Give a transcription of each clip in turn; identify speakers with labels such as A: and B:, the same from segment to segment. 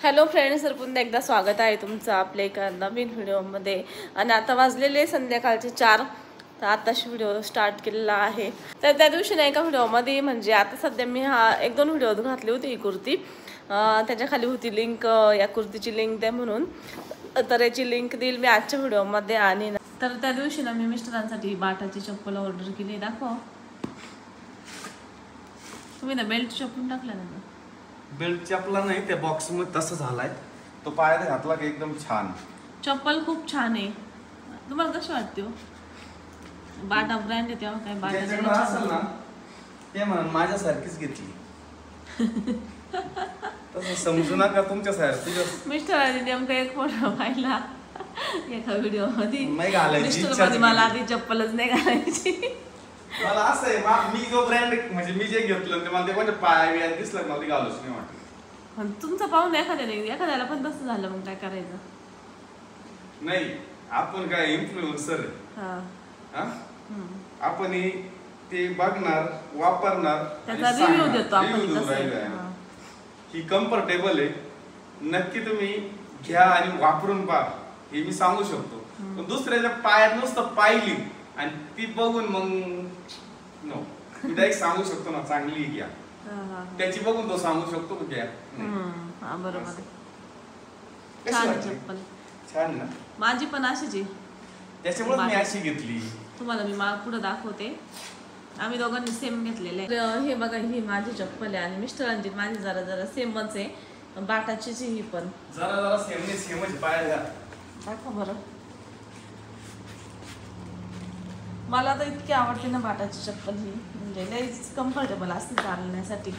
A: Hello friends, तर पुन्हा एकदा स्वागत आहे तुमचं आपल्या एका नवीन व्हिडिओमध्ये. आणि आता वाजलेले संध्याकाळचे 4. तर आताशी व्हिडिओ स्टार्ट केलेला आहे. तर त्या दिवशी ना एका व्हिडिओमध्ये म्हणजे आता सध्या मी एक दोन व्हिडिओ घातली होती ही कुर्ती. त्याच्या खाली होती लिंक, या कुर्तीची लिंक द्या म्हणून. तर याची लिंक देईल मी आजच्या व्हिडिओमध्ये. आणि तर त्या दिवशी ना मी मिस्टरांसाठी बाटाची चप्पल ऑर्डर केली. दाखव तुम्ही ना बेल्ट चप्पल टाकला ना.
B: बेल्ट चपला नाही, त्या बॉक्स मध्ये तसं झालाय. तो पायात घातला की एकदम छान.
A: चप्पल खूप छान आहे. तुम्हाला कशी वाटते हो? बाटा ब्रँड आहे तेव्हा काय बाटा
B: असेल ना ते म्हणून माझ्यासारखीच घेतली. तसं समजू नका तुमच्यासारखी.
A: मिस्टरांनी नेमका एक फोटो पाहिला एका व्हिडिओ मध्ये.
B: नाही घालायची
A: मिस्टर मध्ये मला आधी चप्पलच नाही घालायची.
B: मला असं आहे, मी जो ब्रँड म्हणजे मी जे घेतलं ते मला ते कोणत्या पाया दिसलं मला ते घालूच नाही वाटत.
A: पण तुमचं पाहून एखाद्याला पण तसं झालं मग काय करायचं?
B: नाही, आपण काय इन्फ्लुएन्सर आहे. आपण ते बघणार, वापरणार,
A: त्याचा रिव्ह्यू देतो आपण.
B: ही कम्फर्टेबल आहे, नक्की तुम्ही घ्या आणि वापरून पहा, हे मी सांगू शकतो. पण दुसऱ्याच्या पायात नुसतं पाहिली आणि ती बघून मग नो, मी डायरेक्ट सांगू शकतो ना चांगली घ्या. त्याची बघून तो सांगू शकतो की घ्या.
A: बरोबर आहे. छान चप्पल,
B: छान ना.
A: माझी पण अशीच आहे,
B: त्याच्यामुळे मी अशी घेतली.
A: तुम्हाला मी पुढे दाखवते. आम्ही दोघांनी सेम घेतलेले. हे बघा, ही माझी चप्पल आहे आणि मिस्टरांची माझी जरा जरा सेमच आहे. बाटाचीच ही पण
B: जरा सेम नाही, सेमच पाया
A: दाखवा बरं. मला तर इतकी आवडते ना बाटाची चप्पल. ही म्हणजे लईच कम्फर्टेबल असते चालण्यासाठी.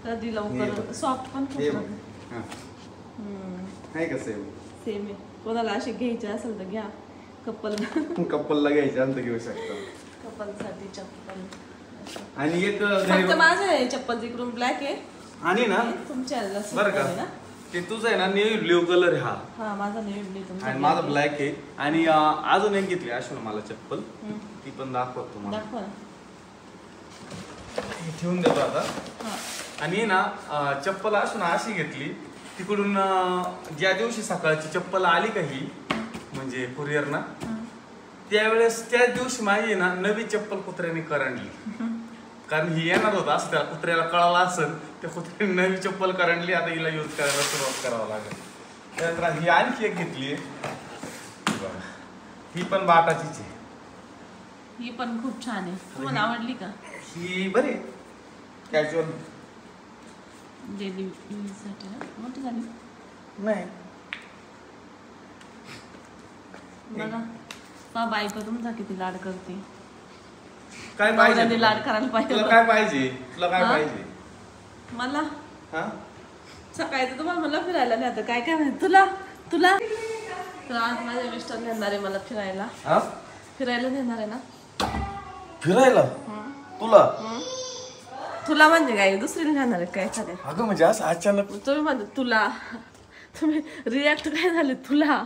A: कधी लवकर सॉफ्ट पण खूप
B: आहे का सेम?
A: सेम आहे. कोणाला अशी घ्यायची असेल तर घ्या.
B: कपलला घ्यायचं अंत घेऊ शकता.
A: कपलसाठी चप्पल.
B: आणि एक
A: फक्त माझं आहे चप्पल इकडून ब्लॅक आहे.
B: आणि ना
A: तुमच्या
B: बरं का, ते तुझं आहे ना नेव्ही ब्ल्यू कलर आहे.
A: हा माझा नेव्ही ब्ल्यू, तुमचा
B: आणि माझा ब्लॅक आहे. आणि अजून एक घेतली अशोक मला चप्पल, ती पण दाखवतो तुम्हाला.
A: दाखवा
B: ठेवून देतो आता. आणि ना चप्पल असून अशी घेतली तिकडून, ज्या दिवशी सकाळची चप्पल आली का ही म्हणजे कुरिअर ना, त्यावेळेस त्याच दिवशी माझी ना नवी चप्पल कुत्र्याने करंडली. कारण ही येणार होता असं त्या कुत्र्याला कळाला असेल, त्या कुत्र्याने नवी चप्पल करंडली. आता हिला यूज करायला सुरुवात करावं लागेल. त्यानंतर ही आणखी एक घेतली, ही पण बाटाचीच आहे.
A: ही पण खूप छान आहे. तुम्हाला आवडली का?
B: ही बरी कॅज्युअल
A: डेली यूजसाठी ना. मोठी झाली
B: नाही.
A: बघा बायको तुमचा किती लाड करते.
B: काय पाहिजे?
A: लाड करायला पाहिजे.
B: तुला काय पाहिजे? तुला काय पाहिजे?
A: मला सकाळी तुम्हाला मला फिरायला नाही. आता काय काय माहिती तुला तुला तर आज माझे मिस्टर नेणार आहे मला फिरायला. फिरायला नेणार आहे ना.
B: फिरायला? तुला
A: तुला म्हणजे काय दुसरीला नेणार आहे काय एखाद्या?
B: अगं म्हणजे असं अचानक
A: तुम्ही म्हणता तुला, तुम्ही रिॲक्ट काय झाले? तुला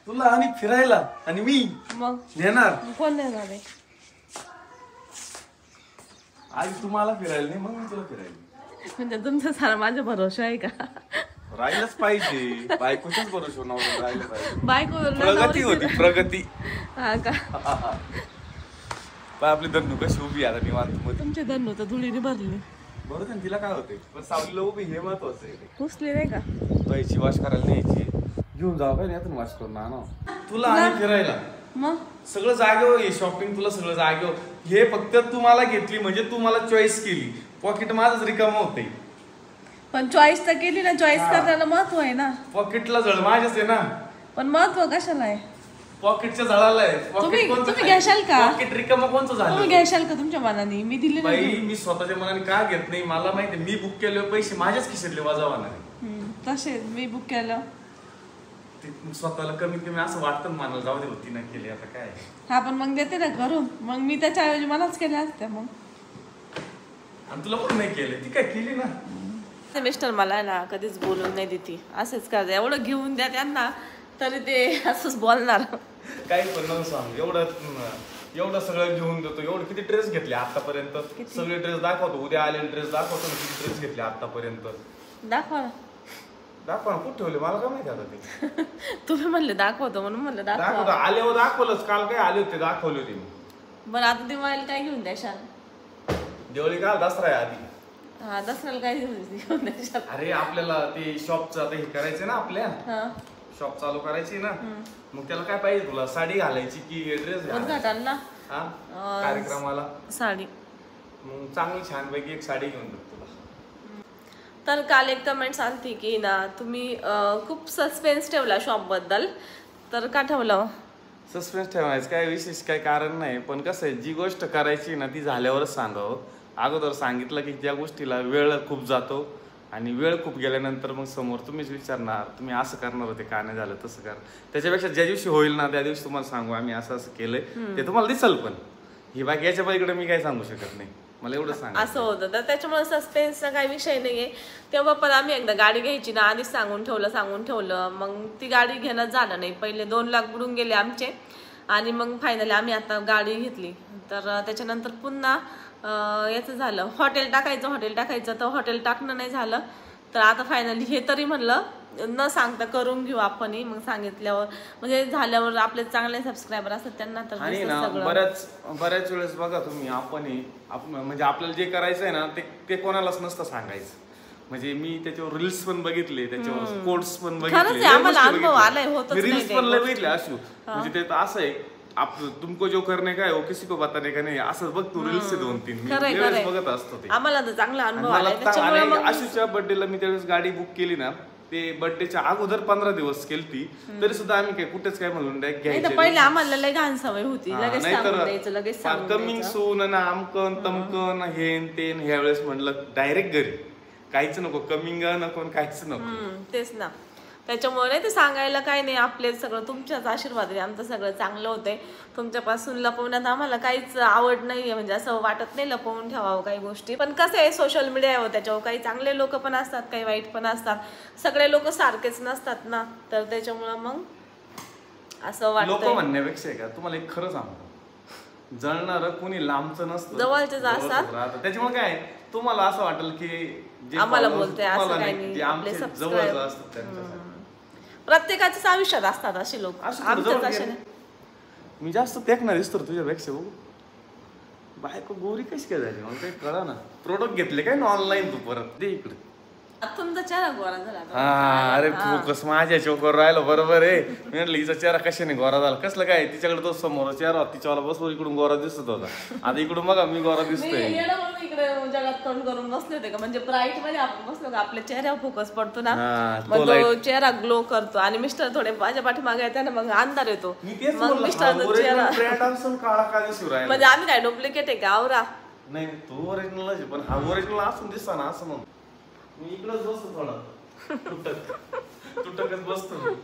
B: तुला आणि फिरायला आणि मी
A: मग
B: नेणार.
A: कोण नेणार आहे?
B: आई तुम्हाला फिरायला नाही, मग मी तुला फिरायला.
A: म्हणजे तुमचा सारा माझ्या भरोसा आहे का?
B: राहिलंच पाहिजे. बायकोच्याच भरोशावर राहिलं पाहिजे.
A: बायको
B: प्रगती होती, प्रगती.
A: हा का?
B: आपली धन्नू कशी उभी आता निवांत.
A: तुमचे धन्नू तर धुळीने भरली.
B: बरोबर, तिला काय होते पण सावलीला उभी हे महत्वाचं आहे.
A: पुसली नाही का?
B: यायची वाश करायला न्यायची, घेऊन जाऊ काय यातून वाश करून आणा. तुला आणि फिरायला
A: मग
B: सगळं जागेवर हे शॉपिंग, तुला सगळं जागेवर. हे फक्त तुम्हाला घेतली म्हणजे तू मला चॉईस केली. पॉकेट माझंच रिकाम होते.
A: पण चॉईस तर केली ना. चॉईस करण्याला महत्व आहे ना.
B: पॉकेटला जळ माझ्याच आहे ना.
A: पण महत्व कशाला आहे?
B: पॉकेटच्या जळाला आहे.
A: तुम्ही घ्याशाल का?
B: पॉकेट रिकाम कोणचं झालं?
A: तुम्ही घ्याशाल का तुमच्या मनाने? मी दिले
B: बाई, मी स्वतःच्या मनाने का घेत नाही? मला माहिती, मी बुक केले पैसे माझ्याच खिशातले वजावणार आहे.
A: तसे मी बुक केलं.
B: स्वतःला कमीत कमी असं वाटतं मनाला, जाऊ दे होती ना केली आता काय.
A: हा पण मग देते ना करून. मग मी त्याच्याऐवजी मलाच केल्या असत्या मग.
B: आणि तुला पण नाही केले, ती काय केली ना.
A: मिस्टर मला ना कधीच बोलून नाही देते. असंच का एवढं घेऊन द्या त्यांना तरी ते असंच बोलणार.
B: काही पण नको सांग. एवढं सगळं घेऊन देतो. एवढं किती ड्रेस घेतले आतापर्यंत? सगळे ड्रेस दाखवतो. उद्या आलेले ड्रेस दाखवतो ना, किती ड्रेस घेतले आतापर्यंत.
A: दाखवा.
B: दाखवा ना, कुठे ठेवले मला काय माहिती आता ते.
A: तुम्ही म्हणले दाखवतो म्हणून म्हणलं
B: दाखवतो,
A: दाखवा.
B: आल्यावर दाखवलंच. काल काय आले होते दाखवले होते मी.
A: बरं आता दिवाळीला काय घेऊन द्याशाल?
B: दिवाळी का दसरा आहे आधी.
A: हा दसऱ्याला काय घेऊन द्याशाल?
B: अरे आपल्याला ते शॉपचं आता हे करायचं ना, आपल्या शॉप चालू करायची ना, मग त्याला काय पाहिजे तुला? साडी घालायची की ड्रेस
A: उद्घाटनला
B: कार्यक्रमाला
A: साडी?
B: मग चांगली छान पैकी एक साडी घेऊन देतो तुला.
A: तर काल एक कमेंट आलती की ना तुम्ही खूप सस्पेन्स ठेवला शॉप बद्दल, तर का ठेवलं?
B: सस्पेन्स ठेवायचं काय विशेष काय कारण नाही, पण कसं आहे, जी गोष्ट करायची ना ती झाल्यावरच सांगावं. अगोदर सांगितलं की ज्या गोष्टीला वेळ खूप जातो आणि वेळ खूप गेल्यानंतर मग समोर तुम्हीच विचारणार, तुम्ही असं करणार होते का नाही झालं तसं कर. त्याच्यापेक्षा ज्या दिवशी होईल ना त्या दिवशी तुम्हाला सांगू आम्ही असं असं केलंय, ते तुम्हाला दिसल. पण ही बाकी याच्या पलीकडे मी काही सांगू शकत नाही, मला एवढं सांग.
A: असं होतं तर त्याच्यामुळे सस्पेन्सचा काही विषय नाहीये. तेव्हा पण आम्ही एकदा गाडी घ्यायची ना आधीच सांगून ठेवलं, मग ती गाडी घेणं झालं नाही. पहिले 2 लाख बुडून गेले आमचे आणि मग फायनली आम्ही आता गाडी घेतली. तर त्याच्यानंतर पुन्हा याचं झालं, हॉटेल टाकायचं तर हॉटेल टाकणं नाही झालं. तर आता फायनली हे तरी म्हणलं न सांगता करून घेऊ आपण. मग सांगितल्यावर म्हणजे झाल्यावर आपले चांगले सबस्क्रायबर असतात त्यांना तर
B: आणि ना बऱ्याच वेळेस बघा तुम्ही, आपण म्हणजे आपल्याला जे करायचं आहे ना ते कोणालाच नसतं सांगायचं. म्हणजे मी त्याच्यावर रील्स पण बघितले, त्याच्यावर कोट्स पण बघितले, रील्स पण लय बघितले अशू. म्हणजे ते असं आहे, तुमको जो करने का है वो किसी को बताने का नहीं, असं बघ तू रील्स 2-3 बघत असतो ते.
A: आम्हाला तर चांगला अनुभव आला.
B: आशूच्या बर्थडेला मी त्यावेळेस गाडी बुक केली ना, ते बर्थडेच्या अगोदर 15 दिवस केली, तरी सुद्धा आम्ही काय कुठेच काय म्हणून घ्यायचं.
A: पहिले आम्हाला लय घाण सवय होती, लगेच
B: कमिंग सून ना आमकन तमकन हेन तेन. ह्या वेळेस म्हणलं डायरेक्ट घरी, काहीच नको, कमिंग नको काहीच नको.
A: तेच ना, त्याच्यामुळे ते सांगायला काय नाही. आपले सगळं तुमच्याच आशीर्वाद आहे, आमचं सगळं चांगलं होतंय. तुमच्यापासून लपवण्यात आम्हाला काहीच आवड नाहीये, म्हणजे असं वाटत नाही लपवून ठेवावं काही गोष्टी. पण कसं आहे, सोशल मीडियावर त्याच्यावर काही चांगले लोक पण असतात, काही वाईट पण असतात. सगळे लोक सारखेच नसतात ना, तर त्याच्यामुळं मग असं वाटतं.
B: लोक म्हणण्यापेक्षा का तुम्हाला एक खरं सांगतो, जळणार कोणी लांबचं नसतं,
A: जवळचेच असतात.
B: त्याच्यामुळे काय तुम्हाला असं वाटेल की
A: आम्हाला बोलतोय असं काही नाही, आपले सबस्क्राइबर
B: असतात.
A: प्रत्येकाच्याच आयुष्यात असतात असे लोक, आमच्याच असे नाही.
B: मी जास्त देखणार दिसतो तुझ्यापेक्षा. बायको गोरी कशी काय झाली मला काही कळा ना. प्रोडक्ट घेतले काय ना ऑनलाईन तू परत दे इकडे.
A: तुमचा चेहरा गोरा झाला.
B: हा अरे फोकस माझ्या चोकर राहिलो, बरोबर आहे. मी म्हटलं हिचा चेहरा कशाने गोरा झाला, कसलं काय, तिच्याकडे तो समोर चेहरा तिच्यावाला बसवर इकडून गोरा दिसत होता, आता इकडून बघा मी गोरा दिसतोय.
A: इकडे जगात तोंड करून बसले होते का, म्हणजे ब्राईट मध्ये आपण बसलो का आपल्या चेहऱ्यावर फोकस पडतो ना, मग तो चेहरा ग्लो करतो. आणि मिस्टर थोडे माझ्या पाठीमागे येते ना, मग अंधार येतो. मग मिस्टरचा चेहरा म्हणजे आम्ही काय डुप्लिकेट आहे का आवरा?
B: नाही तू ओरिजिनल आहे, पण हा ओरिजिनल असून दिसता ना असं म्हणून मी इकडंच बसतो, थोडा तुटकच बसतो.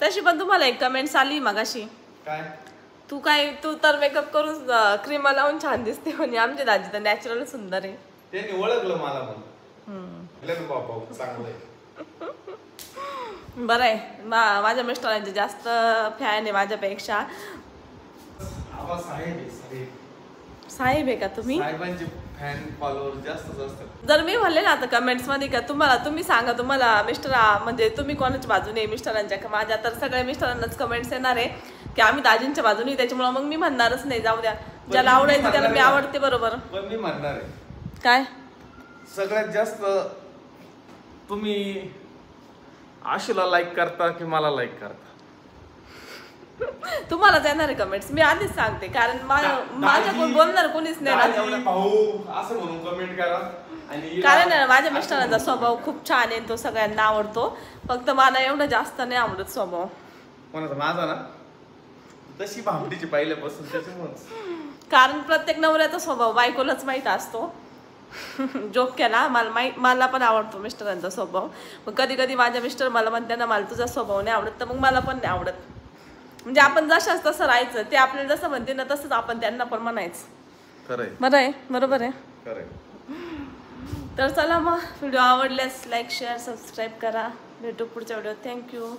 A: तशी पण तुम्हाला एक कमेंट्स आली मगाशी, काय तू तर मेकअप करून क्रीम लावून छान दिसते म्हणे. आमच्या दाजी तर नॅचरल सुंदर आहे.
B: त्यांनी ओळखलं मला पण चांगलं.
A: बरं आहे, माझ्या मिस्टरांचे जास्त फॅन आहे माझ्यापेक्षा. साहेब आहे का तुम्ही?
B: साहेबांचे फॅन फॉलोअर जास्तच असतात.
A: जर मी म्हणले ना आता कमेंट्स मध्ये का तुम्ही सांगा तुम्हाला मिस्टर म्हणजे तुम्ही कोणाच्या बाजूने, मिस्टरांच्या का माझ्या, तर सगळ्या मिस्टरांनाच कमेंट्स येणार आहे की आम्ही दाजींच्या बाजूने. त्याच्यामुळे मग मी म्हणणारच नाही, जाऊ द्या, ज्याला आवडायचं त्याला मी आवडते. बरोबर.
B: पण मी म्हणणार आहे
A: काय
B: सगळ्यात जास्त तुम्ही आशूला लाईक करता की मला लाईक करता?
A: तुम्हालाच येणार आहे कमेंट्स, मी आधीच सांगते, कारण माझ्याकडून बोलणार कोणीच नाही. कारण माझ्या मिस्टरांचा स्वभाव खूप छान आहे, तो सगळ्यांना आवडतो. फक्त मला एवढं जास्त नाही आवडत स्वभाव.
B: कोणाचा? माझा ना, तशी भामटीची पहिल्यापासून. त्याच्यामुळे
A: कारण प्रत्येक नवऱ्याचा स्वभाव बायकोलाच माहित असतो. जोक केला, मला पण आवडतो मिस्टरांचा स्वभाव. मग कधी कधी माझ्या मिस्टर मला म्हणते ना मला तुझा स्वभाव नाही आवडत, तर मग मला पण नाही आवडत. म्हणजे आपण जशाच तसं राहायचं, ते आपल्याला जसं म्हणते ना तसंच आपण त्यांना पण म्हणायचं. बरं आहे, बरोबर आहे. तर चला मग, व्हिडिओ आवडल्यास लाईक शेअर सबस्क्राईब करा. भेटू पुढच्या व्हिडिओ. थँक्यू.